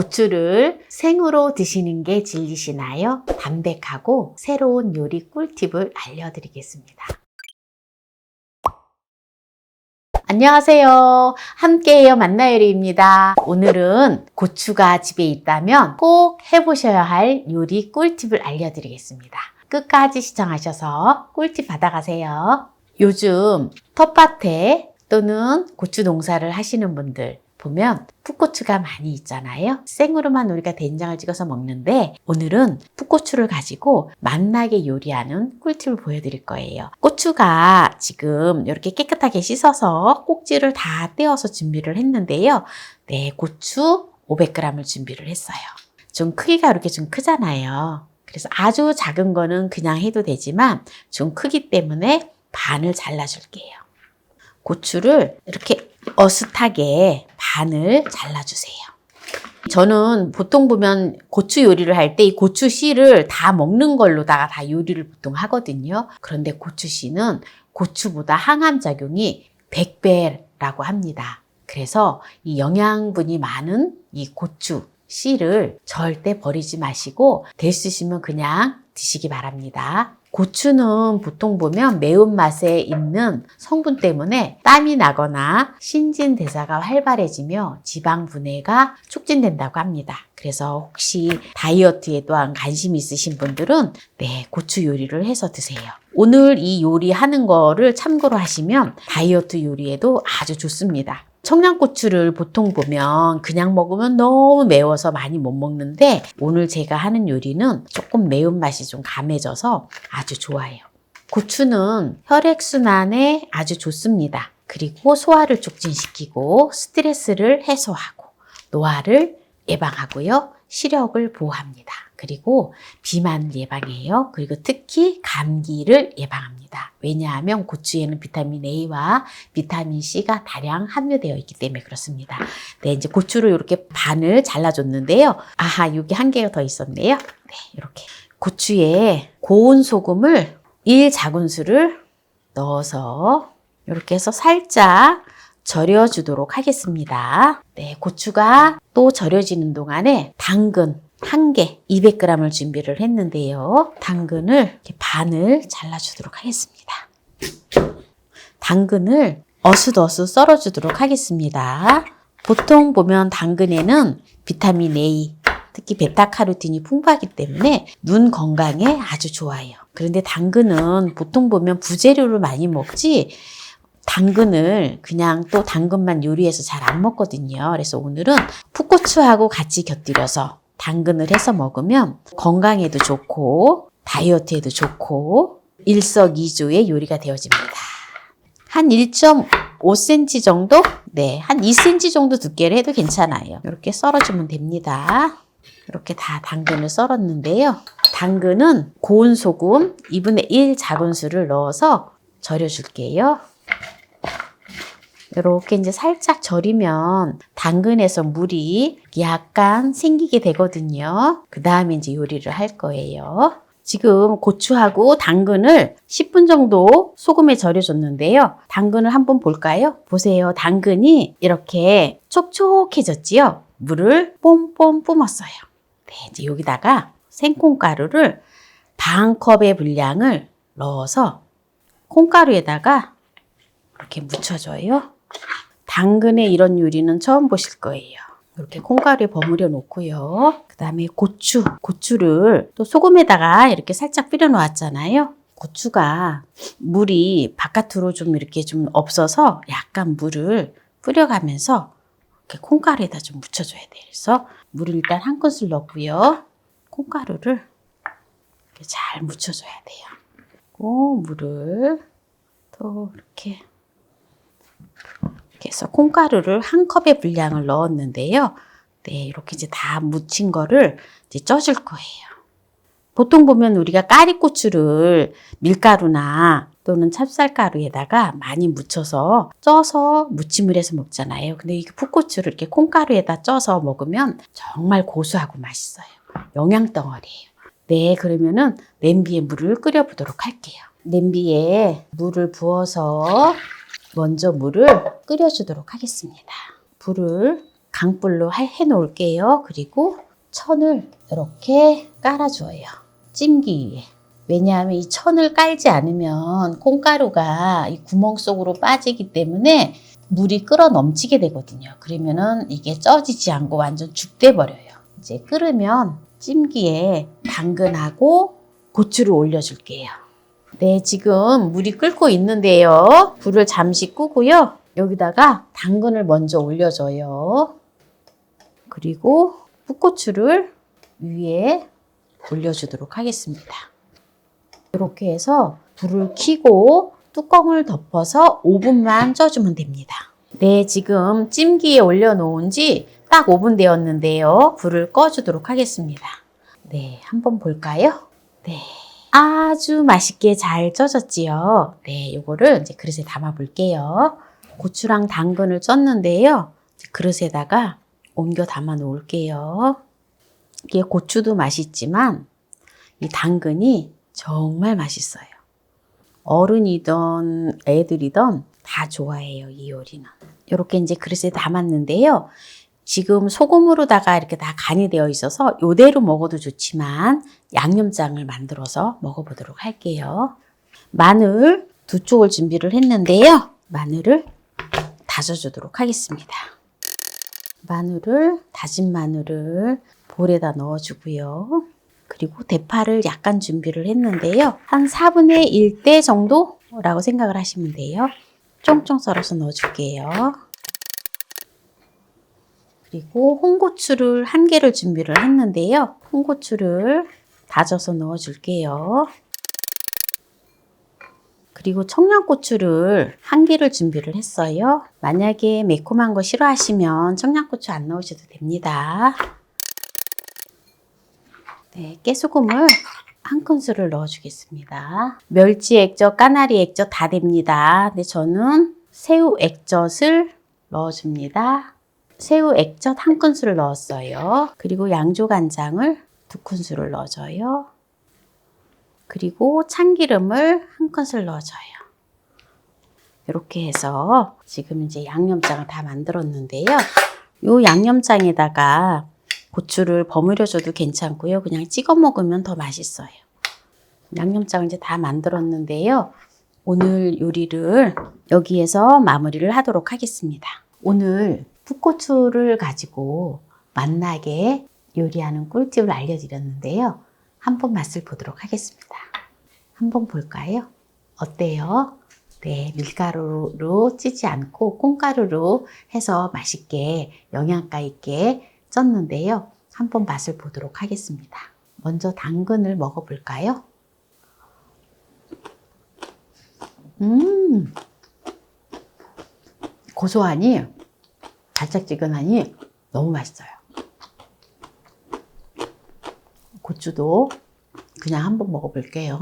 고추를 생으로 드시는 게 질리시나요? 담백하고 새로운 요리 꿀팁을 알려드리겠습니다. 안녕하세요. 함께해요 만나요리입니다. 오늘은 고추가 집에 있다면 꼭 해보셔야 할 요리 꿀팁을 알려드리겠습니다. 끝까지 시청하셔서 꿀팁 받아가세요. 요즘 텃밭에 또는 고추 농사를 하시는 분들 보면 풋고추가 많이 있잖아요. 생으로만 우리가 된장을 찍어서 먹는데 오늘은 풋고추를 가지고 맛나게 요리하는 꿀팁을 보여드릴 거예요. 고추가 지금 이렇게 깨끗하게 씻어서 꼭지를 다 떼어서 준비를 했는데요. 네, 고추 500g을 준비를 했어요. 좀 크기가 이렇게 좀 크잖아요. 그래서 아주 작은 거는 그냥 해도 되지만 좀 크기 때문에 반을 잘라줄게요. 고추를 이렇게 어슷하게 반을 잘라주세요. 저는 보통 보면 고추 요리를 할 때 이 고추 씨를 다 먹는 걸로다가 다 요리를 보통 하거든요. 그런데 고추 씨는 고추보다 항암 작용이 100배라고 합니다. 그래서 이 영양분이 많은 이 고추 씨를 절대 버리지 마시고 될 수 있으면 그냥 드시기 바랍니다. 고추는 보통 보면 매운맛에 있는 성분 때문에 땀이 나거나 신진대사가 활발해지며 지방 분해가 촉진된다고 합니다. 그래서 혹시 다이어트에 또한 관심이 있으신 분들은 고추 요리를 해서 드세요. 오늘 이 요리하는 거를 참고로 하시면 다이어트 요리에도 아주 좋습니다. 청양고추를 보통 보면 그냥 먹으면 너무 매워서 많이 못 먹는데 오늘 제가 하는 요리는 조금 매운맛이 좀 감해져서 아주 좋아요. 고추는 혈액순환에 아주 좋습니다. 그리고 소화를 촉진시키고 스트레스를 해소하고 노화를 예방하고요. 시력을 보호합니다. 그리고 비만을 예방해요. 그리고 특히 감기를 예방합니다. 왜냐하면 고추에는 비타민 A와 비타민 C가 다량 함유되어 있기 때문에 그렇습니다. 네, 이제 고추를 이렇게 반을 잘라줬는데요. 아하, 여기 한 개가 더 있었네요. 네, 이렇게 고추에 고운 소금을 1작은술을 넣어서 이렇게 해서 살짝 절여주도록 하겠습니다. 네, 고추가 또 절여지는 동안에 당근 1개 200g을 준비를 했는데요. 당근을 이렇게 반을 잘라주도록 하겠습니다. 당근을 어슷어슷 썰어주도록 하겠습니다. 보통 보면 당근에는 비타민 A, 특히 베타카로틴이 풍부하기 때문에 눈 건강에 아주 좋아요. 그런데 당근은 보통 보면 부재료를 많이 먹지 당근을 그냥 또 당근만 요리해서 잘 안 먹거든요. 그래서 오늘은 풋고추하고 같이 곁들여서 당근을 해서 먹으면 건강에도 좋고 다이어트에도 좋고 일석이조의 요리가 되어집니다. 한 1.5cm 정도? 네, 한 2cm 정도 두께를 해도 괜찮아요. 이렇게 썰어주면 됩니다. 이렇게 다 당근을 썰었는데요. 당근은 고운 소금 2분의 1 작은술을 넣어서 절여줄게요. 이렇게 이제 살짝 절이면 당근에서 물이 약간 생기게 되거든요. 그 다음에 이제 요리를 할 거예요. 지금 고추하고 당근을 10분 정도 소금에 절여줬는데요. 당근을 한번 볼까요? 보세요. 당근이 이렇게 촉촉해졌지요? 물을 뽐뽐 뿜었어요. 네, 이제 여기다가 생콩가루를 반 컵의 분량을 넣어서 콩가루에다가 이렇게 묻혀줘요. 당근의 이런 요리는 처음 보실 거예요. 이렇게 콩가루에 버무려 놓고요. 그 다음에 고추를 또 소금에다가 이렇게 살짝 뿌려 놓았잖아요. 고추가 물이 바깥으로 좀 이렇게 좀 없어서 약간 물을 뿌려가면서 이렇게 콩가루에다 좀 묻혀줘야 돼요. 그래서 물을 일단 한 큰술 넣고요. 콩가루를 이렇게 잘 묻혀줘야 돼요. 그리고 물을 또 이렇게 해서 콩가루를 한 컵의 분량을 넣었는데요. 네, 이렇게 이제 다 묻힌 거를 이제 쪄줄 거예요. 보통 보면 우리가 까리고추를 밀가루나 또는 찹쌀가루에다가 많이 묻혀서 쪄서 무침을 해서 먹잖아요. 근데 이 풋고추를 이렇게 콩가루에다 쪄서 먹으면 정말 고소하고 맛있어요. 영양덩어리예요. 네, 그러면은 냄비에 물을 끓여보도록 할게요. 냄비에 물을 부어서 먼저 물을 끓여주도록 하겠습니다. 불을 강불로 해 놓을게요. 그리고 천을 이렇게 깔아줘요. 찜기 위에. 왜냐하면 이 천을 깔지 않으면 콩가루가 이 구멍 속으로 빠지기 때문에 물이 끓어 넘치게 되거든요. 그러면은 이게 쪄지지 않고 완전 죽돼 버려요. 이제 끓으면 찜기에 당근하고 고추를 올려줄게요. 네, 지금 물이 끓고 있는데요. 불을 잠시 끄고요. 여기다가 당근을 먼저 올려줘요. 그리고 풋고추를 위에 올려주도록 하겠습니다. 이렇게 해서 불을 켜고 뚜껑을 덮어서 5분만 쪄주면 됩니다. 네, 지금 찜기에 올려놓은 지 딱 5분 되었는데요. 불을 꺼주도록 하겠습니다. 네, 한번 볼까요? 네, 아주 맛있게 잘 쪄졌지요. 네, 요거를 이제 그릇에 담아 볼게요. 고추랑 당근을 쪘는데요. 그릇에다가 옮겨 담아 놓을게요. 이게 고추도 맛있지만 이 당근이 정말 맛있어요. 어른이든 애들이든 다 좋아해요, 이 요리는. 이렇게 이제 그릇에 담았는데요. 지금 소금으로다가 이렇게 다 간이 되어 있어서 이대로 먹어도 좋지만 양념장을 만들어서 먹어보도록 할게요. 마늘 2쪽을 준비를 했는데요. 마늘을 다져주도록 하겠습니다. 다진 마늘을 볼에다 넣어주고요. 그리고 대파를 약간 준비를 했는데요. 한 4분의 1대 정도라고 생각을 하시면 돼요. 쫑쫑 썰어서 넣어줄게요. 그리고 홍고추를 1개를 준비를 했는데요. 홍고추를 다져서 넣어줄게요. 그리고 청양고추를 1개를 준비를 했어요. 만약에 매콤한 거 싫어하시면 청양고추 안 넣으셔도 됩니다. 네, 깨소금을 1큰술을 넣어주겠습니다. 멸치 액젓, 까나리 액젓 다 됩니다. 근데 저는 새우 액젓을 넣어줍니다. 새우 액젓 1큰술을 넣었어요. 그리고 양조간장을 2큰술을 넣어줘요. 그리고 참기름을 1큰술 넣어줘요. 이렇게 해서 지금 이제 양념장을 다 만들었는데요. 이 양념장에다가 고추를 버무려줘도 괜찮고요. 그냥 찍어 먹으면 더 맛있어요. 양념장을 이제 다 만들었는데요. 오늘 요리를 여기에서 마무리를 하도록 하겠습니다. 오늘 풋고추를 가지고 맛나게 요리하는 꿀팁을 알려드렸는데요. 한번 맛을 보도록 하겠습니다. 한번 볼까요? 어때요? 네, 밀가루로 찌지 않고 콩가루로 해서 맛있게 영양가 있게 쪘는데요. 한번 맛을 보도록 하겠습니다. 먼저 당근을 먹어볼까요? 고소하니 달짝지근하니 너무 맛있어요. 고추도 그냥 한번 먹어볼게요.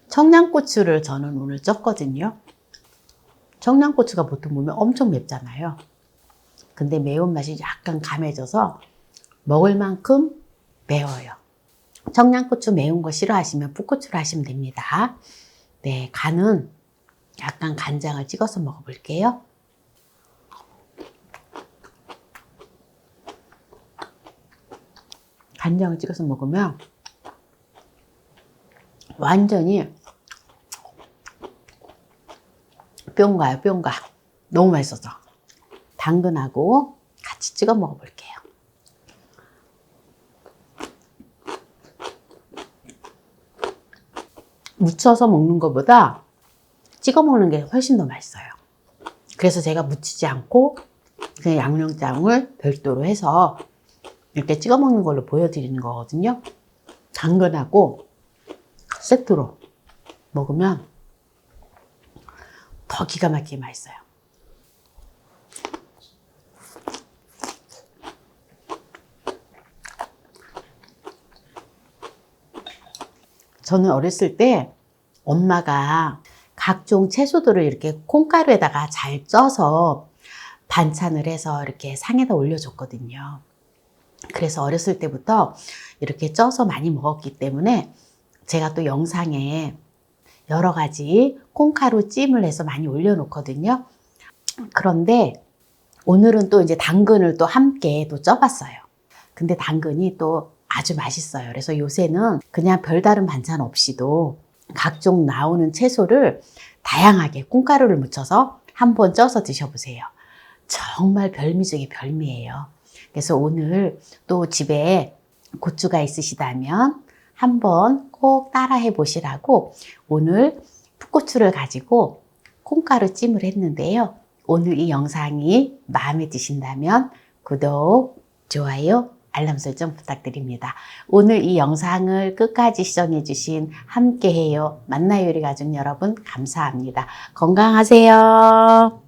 청양고추를 저는 오늘 쪘거든요. 청양고추가 보통 보면 엄청 맵잖아요. 근데 매운맛이 약간 감해져서 먹을 만큼 매워요. 청양고추 매운 거 싫어하시면 풋고추를 하시면 됩니다. 네, 간은 약간 간장을 찍어서 먹어볼게요. 간장을 찍어서 먹으면 완전히 뿅 가요, 뿅 가. 너무 맛있어서. 당근하고 같이 찍어 먹어볼게요. 무쳐서 먹는 것보다 찍어 먹는 게 훨씬 더 맛있어요. 그래서 제가 무치지 않고 그냥 양념장을 별도로 해서 이렇게 찍어 먹는 걸로 보여드리는 거거든요. 당근하고 세트로 먹으면 더 기가 막히게 맛있어요. 저는 어렸을 때 엄마가 각종 채소들을 이렇게 콩가루에다가 잘 쪄서 반찬을 해서 이렇게 상에다 올려줬거든요. 그래서 어렸을 때부터 이렇게 쪄서 많이 먹었기 때문에 제가 또 영상에 여러 가지 콩가루 찜을 해서 많이 올려놓거든요. 그런데 오늘은 또 이제 당근을 또 함께 또 쪄봤어요. 근데 당근이 또 아주 맛있어요. 그래서 요새는 그냥 별다른 반찬 없이도 각종 나오는 채소를 다양하게 콩가루를 묻혀서 한번 쪄서 드셔보세요. 정말 별미 중에 별미예요. 그래서 오늘 또 집에 고추가 있으시다면 한번 꼭 따라 해보시라고 오늘 풋고추를 가지고 콩가루 찜을 했는데요. 오늘 이 영상이 마음에 드신다면 구독, 좋아요, 알람 설정 부탁드립니다. 오늘 이 영상을 끝까지 시청해주신 함께해요 만나요 요리 가족 여러분 감사합니다. 건강하세요.